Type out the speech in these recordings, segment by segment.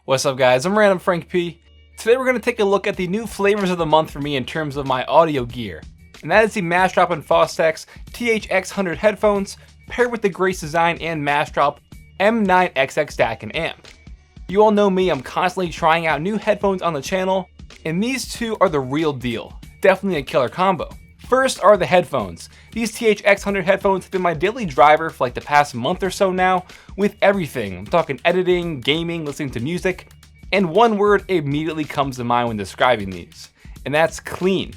What's up guys, I'm randomfrankp. Today we're going to take a look at the new flavors of the month for me in terms of my audio gear. And that is the Massdrop and Fostex TH-X00 headphones paired with the Grace Design and Massdrop m9XX DAC and amp. You all know me, I'm constantly trying out new headphones on the channel, and these two are the real deal. Definitely a killer combo. First are the headphones. These TH-X00 headphones have been my daily driver for like the past month or so now, with everything. I'm talking editing, gaming, listening to music, and one word immediately comes to mind when describing these, and that's clean.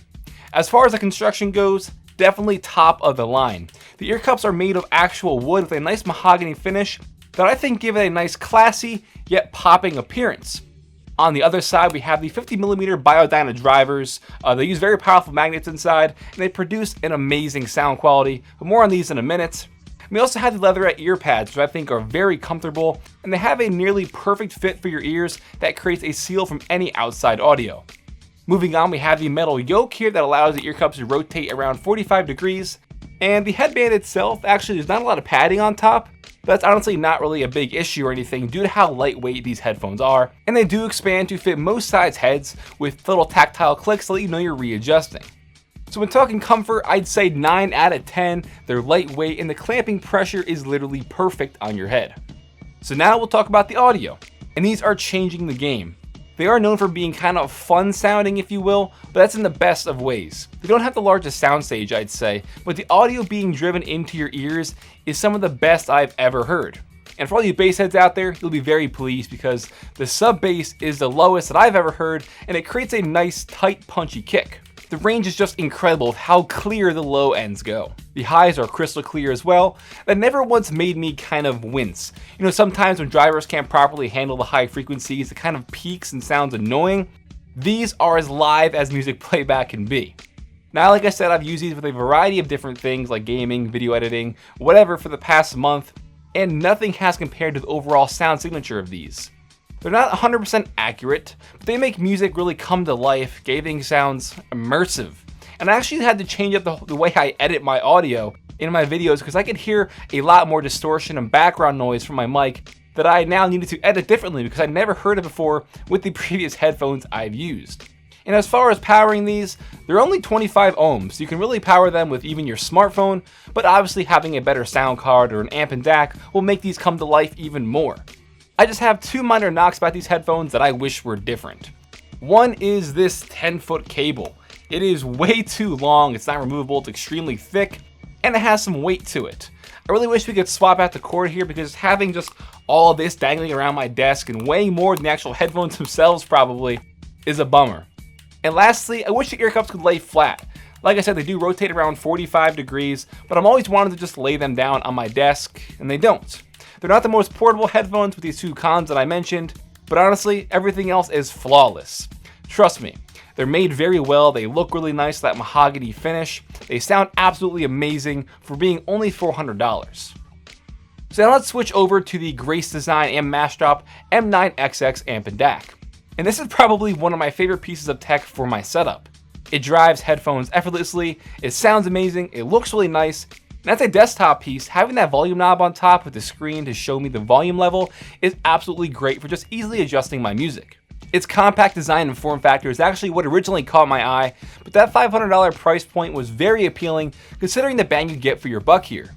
As far as the construction goes, definitely top of the line. The ear cups are made of actual wood with a nice mahogany finish that I think give it a nice classy yet popping appearance. On the other side, we have the 50mm Biodyna drivers. They use very powerful magnets inside, and they produce an amazing sound quality, but more on these in a minute. We also have the leatherette ear pads, which I think are very comfortable, and they have a nearly perfect fit for your ears that creates a seal from any outside audio. Moving on, we have the metal yoke here that allows the ear cups to rotate around 45 degrees, and the headband itself, actually there's not a lot of padding on top. That's honestly not really a big issue or anything due to how lightweight these headphones are, and they do expand to fit most size heads with little tactile clicks to let you know you're readjusting. So when talking comfort, I'd say 9 out of 10. They're lightweight and the clamping pressure is literally perfect on your head. So now we'll talk about the audio, and these are changing the game. They are known for being kind of fun sounding, if you will, but that's in the best of ways. They don't have the largest soundstage, I'd say, but the audio being driven into your ears is some of the best I've ever heard. And for all you bass heads out there, you'll be very pleased because the sub bass is the lowest that I've ever heard, and it creates a nice, tight, punchy kick. The range is just incredible of how clear the low ends go. The highs are crystal clear as well. That never once made me kind of wince. You know, sometimes when drivers can't properly handle the high frequencies, it kind of peaks and sounds annoying. These are as live as music playback can be. Now, like I said, I've used these with a variety of different things like gaming, video editing, whatever for the past month, and nothing has compared to the overall sound signature of these. They're not 100% accurate, but they make music really come to life, giving sounds immersive. And I actually had to change up the way I edit my audio in my videos because I could hear a lot more distortion and background noise from my mic that I now needed to edit differently because I'd never heard it before with the previous headphones I've used. And as far as powering these, they're only 25 ohms. You can really power them with even your smartphone, but obviously having a better sound card or an amp and DAC will make these come to life even more. I just have two minor knocks about these headphones that I wish were different. One is this 10-foot cable. It is way too long, it's not removable, it's extremely thick, and it has some weight to it. I really wish we could swap out the cord here because having just all of this dangling around my desk and weighing more than the actual headphones themselves probably is a bummer. And lastly, I wish the ear cups could lay flat. Like I said, they do rotate around 45 degrees, but I'm always wanting to just lay them down on my desk, and they don't. They're not the most portable headphones with these two cons that I mentioned, but honestly, everything else is flawless. Trust me, they're made very well, they look really nice, that mahogany finish. They sound absolutely amazing for being only $400. So now let's switch over to the Grace Design and Massdrop m9XX amp and DAC. And this is probably one of my favorite pieces of tech for my setup. It drives headphones effortlessly, it sounds amazing, it looks really nice. And as a desktop piece, having that volume knob on top with the screen to show me the volume level is absolutely great for just easily adjusting my music. Its compact design and form factor is actually what originally caught my eye, but that $500 price point was very appealing considering the bang you get for your buck here.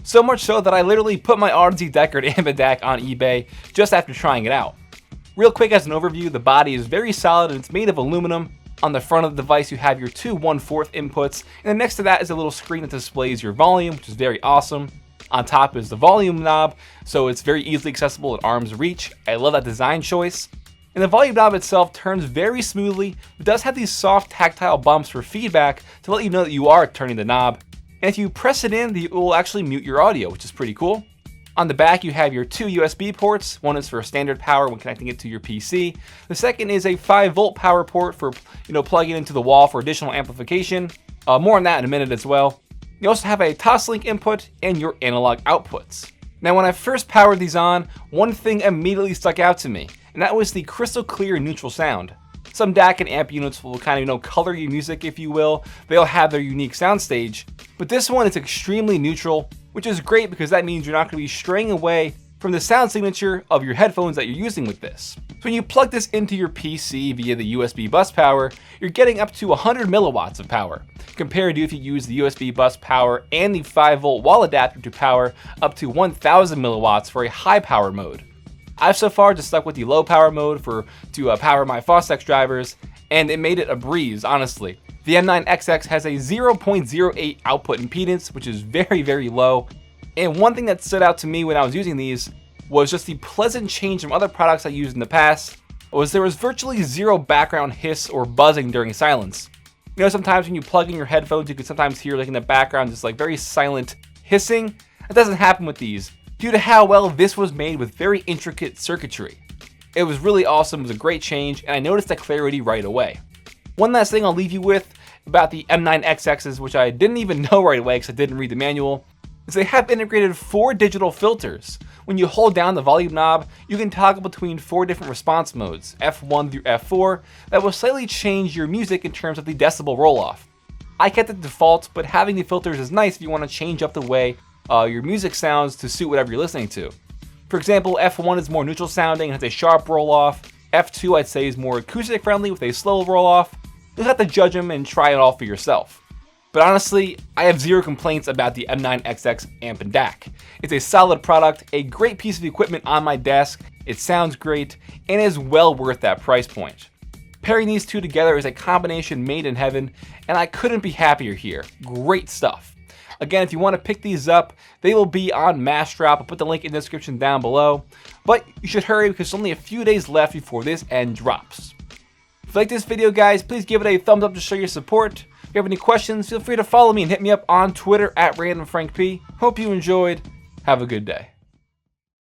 So much so that I literally put my Odyssey Deckard amp and DAC on eBay just after trying it out. Real quick as an overview, the body is very solid and it's made of aluminum. On the front of the device, you have your two 1/4 inputs, and then next to that is a little screen that displays your volume, which is very awesome. On top is the volume knob, so it's very easily accessible at arm's reach. I love that design choice. And the volume knob itself turns very smoothly, but does have these soft tactile bumps for feedback to let you know that you are turning the knob. And if you press it in, it will actually mute your audio, which is pretty cool. On the back, you have your two USB ports. One is for standard power when connecting it to your PC. The second is a 5-volt power port for plugging into the wall for additional amplification. More on that in a minute as well. You also have a Toslink input and your analog outputs. Now, when I first powered these on, one thing immediately stuck out to me, and that was the crystal clear neutral sound. Some DAC and amp units will kind of color your music, if you will. They'll have their unique soundstage, but this one is extremely neutral, which is great because that means you're not going to be straying away from the sound signature of your headphones that you're using with this. So when you plug this into your PC via the USB bus power, you're getting up to 100 milliwatts of power, compared to if you use the USB bus power and the 5-volt wall adapter to power up to 1000 milliwatts for a high power mode. I've so far just stuck with the low power mode to power my Fostex drivers, and it made it a breeze, honestly. The m9XX has a 0.08 output impedance, which is very, very low. And one thing that stood out to me when I was using these was just the pleasant change from other products I used in the past, was there was virtually zero background hiss or buzzing during silence. You know, sometimes when you plug in your headphones, you can sometimes hear like in the background just like very silent hissing. That doesn't happen with these, due to how well this was made with very intricate circuitry. It was really awesome, it was a great change, and I noticed the clarity right away. One last thing I'll leave you with about the m9XXs, which I didn't even know right away because I didn't read the manual, is they have integrated 4 digital filters. When you hold down the volume knob, you can toggle between 4 different response modes, F1 through F4, that will slightly change your music in terms of the decibel roll-off. I kept it default, but having the filters is nice if you want to change up the way your music sounds to suit whatever you're listening to. For example, F1 is more neutral sounding and has a sharp roll-off. F2 I'd say is more acoustic friendly with a slow roll-off. You'll have to judge them and try it all for yourself. But honestly, I have zero complaints about the m9XX amp and DAC. It's a solid product, a great piece of equipment on my desk, it sounds great, and is well worth that price point. Pairing these two together is a combination made in heaven, and I couldn't be happier here. Great stuff. Again, if you want to pick these up, they will be on Massdrop. I'll put the link in the description down below. But you should hurry because there's only a few days left before this end drops. If you like this video, guys, please give it a thumbs up to show your support. If you have any questions, feel free to follow me and hit me up on Twitter at randomfrankp. Hope you enjoyed. Have a good day.